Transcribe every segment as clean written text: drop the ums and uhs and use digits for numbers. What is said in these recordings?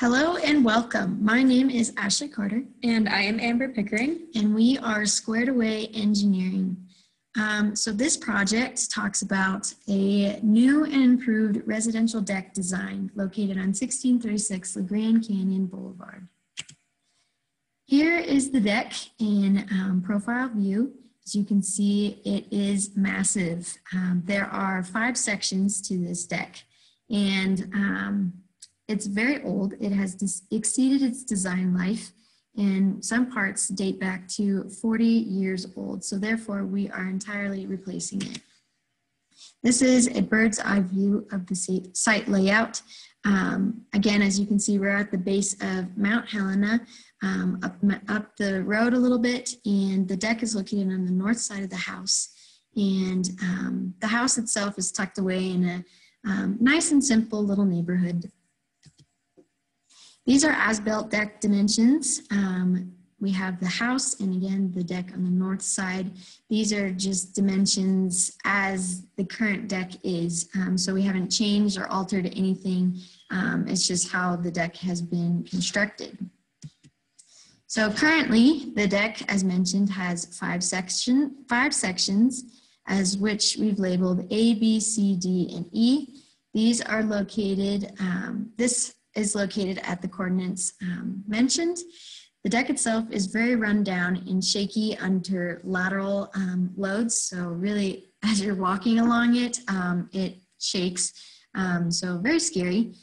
Hello and welcome. My name is Ashley Carter. And I am Amber Pickering. And we are Squared Away Engineering. So this project talks about a new and improved residential deck design located on 1636 La Grand Canyon Boulevard. Here is the deck in profile view. As you can see, it is massive. There are 5 sections to this deck, and it's very old. It has exceeded its design life, and some parts date back to 40 years old. So therefore, we are entirely replacing it. This is a bird's eye view of the site layout. Again, as you can see, we're at the base of Mount Helena, up the road a little bit, and the deck is located on the north side of the house. And the house itself is tucked away in a nice and simple little neighborhood. These are as-built deck dimensions. We have the house and again, the deck on the north side. These are just dimensions as the current deck is. So we haven't changed or altered anything. It's just how the deck has been constructed. So currently the deck, as mentioned, has 5 sections, as which we've labeled A, B, C, D, and E. These are located, this is located at the coordinates mentioned. The deck itself is very run down and shaky under lateral loads. So really, as you're walking along it, it shakes. So very scary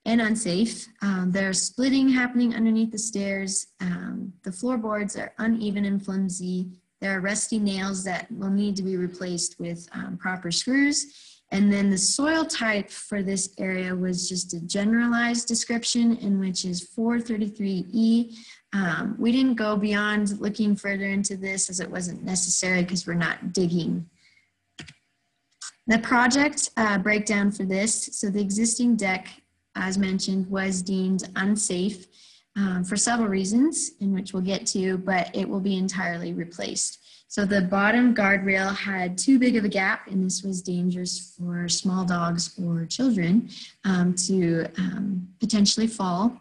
and unsafe. There's splitting happening underneath the stairs. The floorboards are uneven and flimsy. There are rusty nails that will need to be replaced with proper screws. And then the soil type for this area was just a generalized description, in which is 433E. We didn't go beyond looking further into this as it wasn't necessary because we're not digging. The project breakdown for this, so the existing deck, as mentioned, was deemed unsafe for several reasons, in which we'll get to, but it will be entirely replaced. So the bottom guardrail had too big of a gap, and this was dangerous for small dogs or children to potentially fall.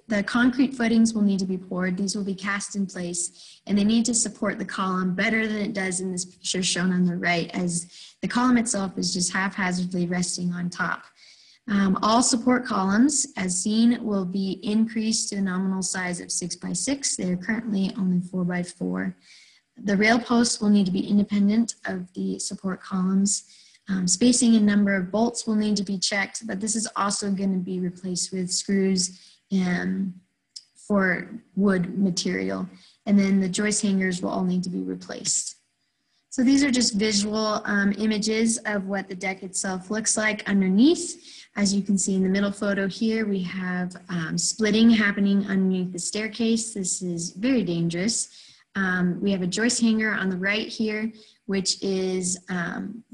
The concrete footings will need to be poured. These will be cast in place, and they need to support the column better than it does in this picture shown on the right, as the column itself is just haphazardly resting on top. All support columns, as seen, will be increased to a nominal size of 6 by 6. They are currently only 4 by 4. The rail posts will need to be independent of the support columns. Spacing and number of bolts will need to be checked, but this is also going to be replaced with screws for wood material. And then the joist hangers will all need to be replaced. So these are just visual images of what the deck itself looks like underneath. As you can see in the middle photo here, we have splitting happening underneath the staircase. This is very dangerous. We have a joist hanger on the right here, which is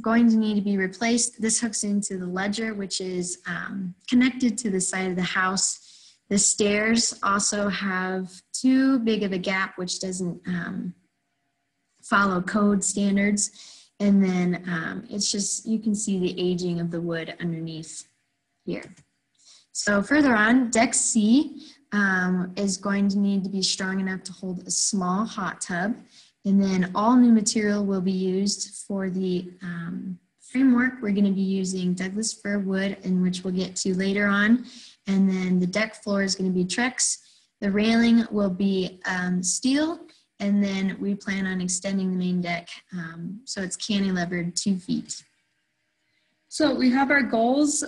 going to need to be replaced. This hooks into the ledger, which is connected to the side of the house. The stairs also have too big of a gap, which doesn't follow code standards. And then it's just, you can see the aging of the wood underneath here. So further on, deck C is going to need to be strong enough to hold a small hot tub. And then all new material will be used for the framework. We're going to be using Douglas fir wood, in which we'll get to later on. And then the deck floor is going to be Trex. The railing will be steel. And then we plan on extending the main deck so it's cantilevered 2 feet. So we have our goals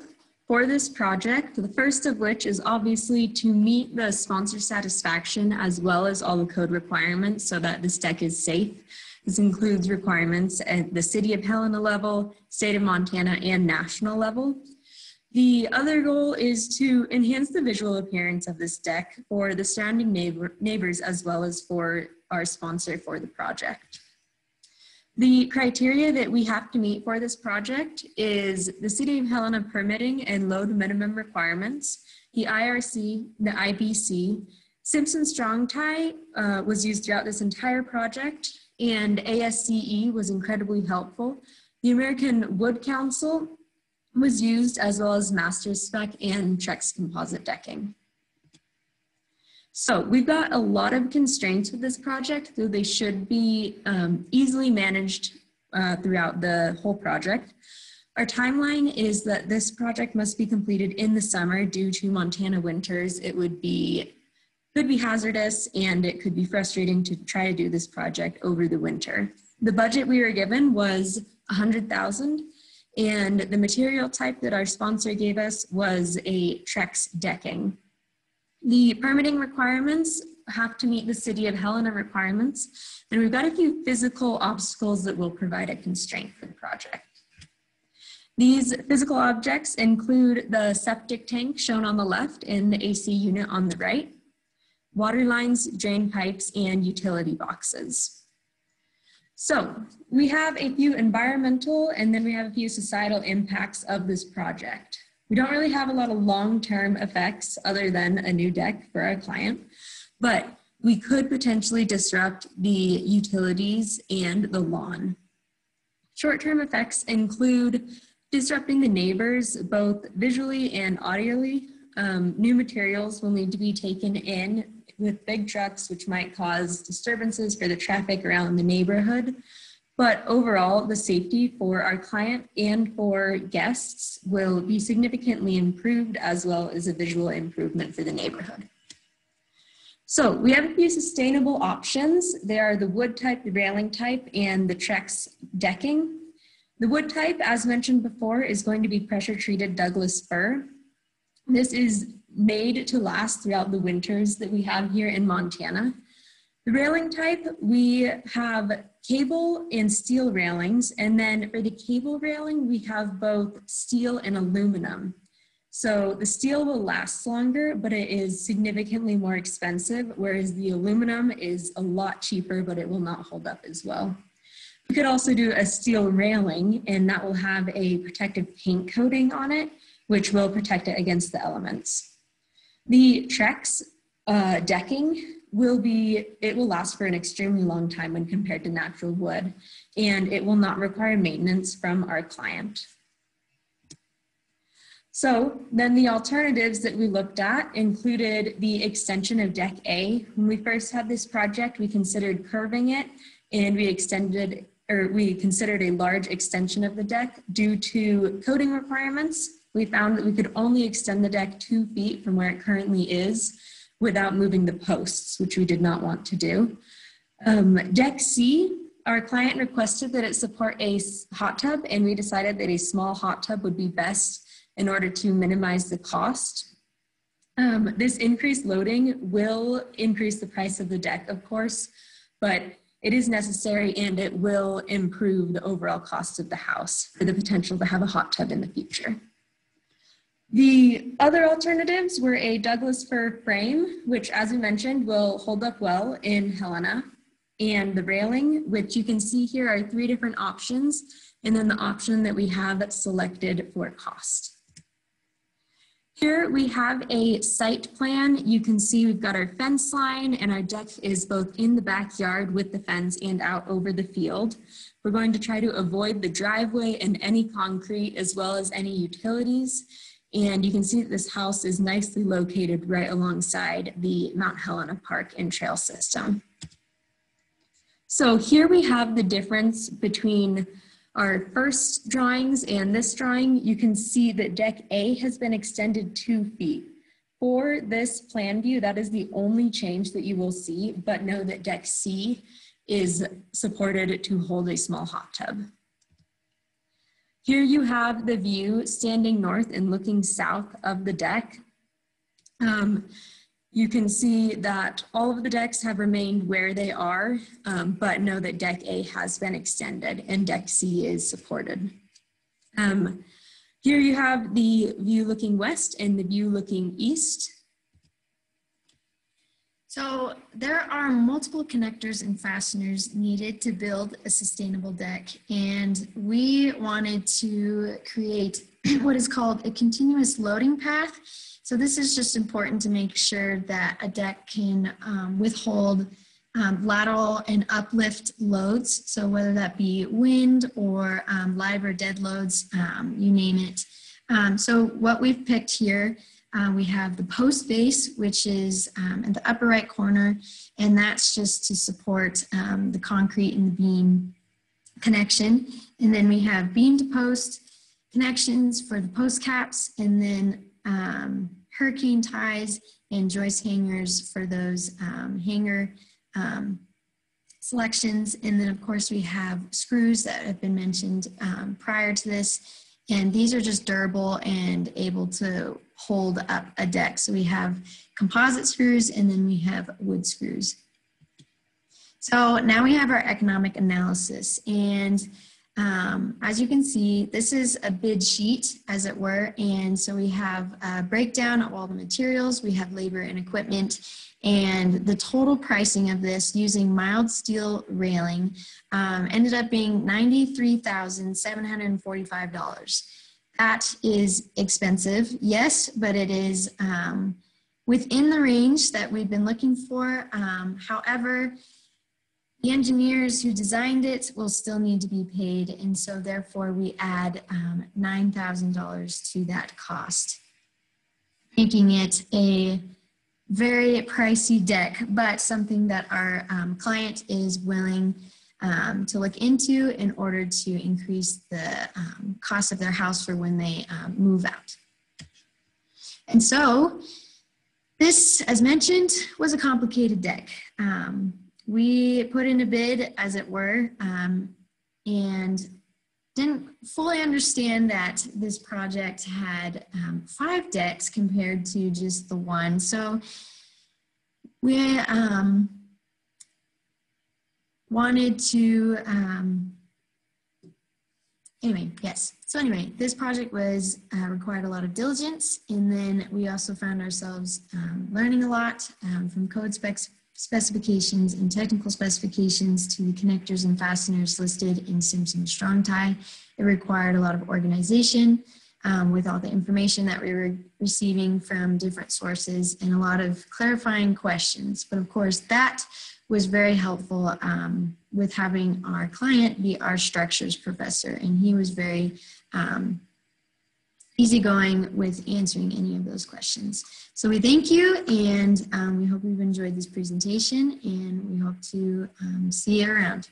for this project, the first of which is obviously to meet the sponsor satisfaction as well as all the code requirements so that this deck is safe. This includes requirements at the City of Helena level, state of Montana, and national level. The other goal is to enhance the visual appearance of this deck for the surrounding neighbors as well as for our sponsor for the project. The criteria that we have to meet for this project is the City of Helena permitting and load minimum requirements, the IRC, the IBC, Simpson Strong Tie was used throughout this entire project, and ASCE was incredibly helpful. The American Wood Council was used, as well as Master Spec and Trex composite decking. So we've got a lot of constraints with this project, though they should be easily managed throughout the whole project. Our timeline is that this project must be completed in the summer due to Montana winters. It could be hazardous, and it could be frustrating to try to do this project over the winter. The budget we were given was $100,000, and the material type that our sponsor gave us was a Trex decking. The permitting requirements have to meet the City of Helena requirements, and we've got a few physical obstacles that will provide a constraint for the project. These physical objects include the septic tank shown on the left and the AC unit on the right, water lines, drain pipes, and utility boxes. So we have a few environmental and then we have a few societal impacts of this project. We don't really have a lot of long-term effects other than a new deck for our client, but we could potentially disrupt the utilities and the lawn. Short-term effects include disrupting the neighbors both visually and audially. New materials will need to be taken in with big trucks, which might cause disturbances for the traffic around the neighborhood. But overall, the safety for our client and for guests will be significantly improved, as well as a visual improvement for the neighborhood. So we have a few sustainable options. They are the wood type, the railing type, and the Trex decking. The wood type, as mentioned before, is going to be pressure treated Douglas fir. This is made to last throughout the winters that we have here in Montana. The railing type, we have cable and steel railings, and then for the cable railing, we have both steel and aluminum. So the steel will last longer, but it is significantly more expensive, whereas the aluminum is a lot cheaper, but it will not hold up as well. We could also do a steel railing, and that will have a protective paint coating on it, which will protect it against the elements. The Trex decking will last for an extremely long time when compared to natural wood, and it will not require maintenance from our client. So then the alternatives that we looked at included the extension of deck A. When we first had this project, we considered curving it, and we considered a large extension of the deck due to coating requirements. We found that we could only extend the deck 2 feet from where it currently is without moving the posts, which we did not want to do. Deck C, our client requested that it support a hot tub, and we decided that a small hot tub would be best in order to minimize the cost. This increased loading will increase the price of the deck, of course, but it is necessary and it will improve the overall cost of the house for the potential to have a hot tub in the future. The other alternatives were a Douglas fir frame, which, as we mentioned, will hold up well in Helena, and the railing, which you can see here are 3 different options, and then the option that we have selected for cost. Here we have a site plan. You can see we've got our fence line, and our deck is both in the backyard with the fence and out over the field. We're going to try to avoid the driveway and any concrete, as well as any utilities. And you can see that this house is nicely located right alongside the Mount Helena Park and Trail system. So here we have the difference between our first drawings and this drawing. You can see that deck A has been extended 2 feet. For this plan view, that is the only change that you will see, but know that deck C is supported to hold a small hot tub. Here you have the view standing north and looking south of the deck. You can see that all of the decks have remained where they are, but know that deck A has been extended and deck C is supported. Here you have the view looking west and the view looking east. So there are multiple connectors and fasteners needed to build a sustainable deck, and we wanted to create what is called a continuous loading path. So this is just important to make sure that a deck can withhold lateral and uplift loads. So whether that be wind or live or dead loads, you name it. So what we've picked here We have the post base, which is in the upper right corner, and that's just to support the concrete and the beam connection. And then we have beam to post connections for the post caps, and then hurricane ties and joist hangers for those hanger selections. And then of course we have screws that have been mentioned prior to this, and these are just durable and able to hold up a deck. So we have composite screws, and then we have wood screws. So now we have our economic analysis, and as you can see, this is a bid sheet, as it were, and so we have a breakdown of all the materials, we have labor and equipment, and the total pricing of this using mild steel railing ended up being $93,745. That is expensive, yes, but it is within the range that we've been looking for. However, the engineers who designed it will still need to be paid, and so therefore we add $9,000 to that cost, making it a very pricey deck, but something that our client is willing to look into in order to increase the cost of their house for when they move out. And so this, as mentioned, was a complicated deck. We put in a bid, as it were, and didn't fully understand that this project had 5 decks compared to just the one. So we wanted to, anyway, this project was required a lot of diligence, and then we also found ourselves learning a lot from code specifications and technical specifications to the connectors and fasteners listed in Simpson Strong Tie. It required a lot of organization with all the information that we were receiving from different sources, and a lot of clarifying questions. But of course, that was very helpful with having our client be our structures professor, and he was very easygoing with answering any of those questions. So we thank you, and we hope you've enjoyed this presentation, and we hope to see you around.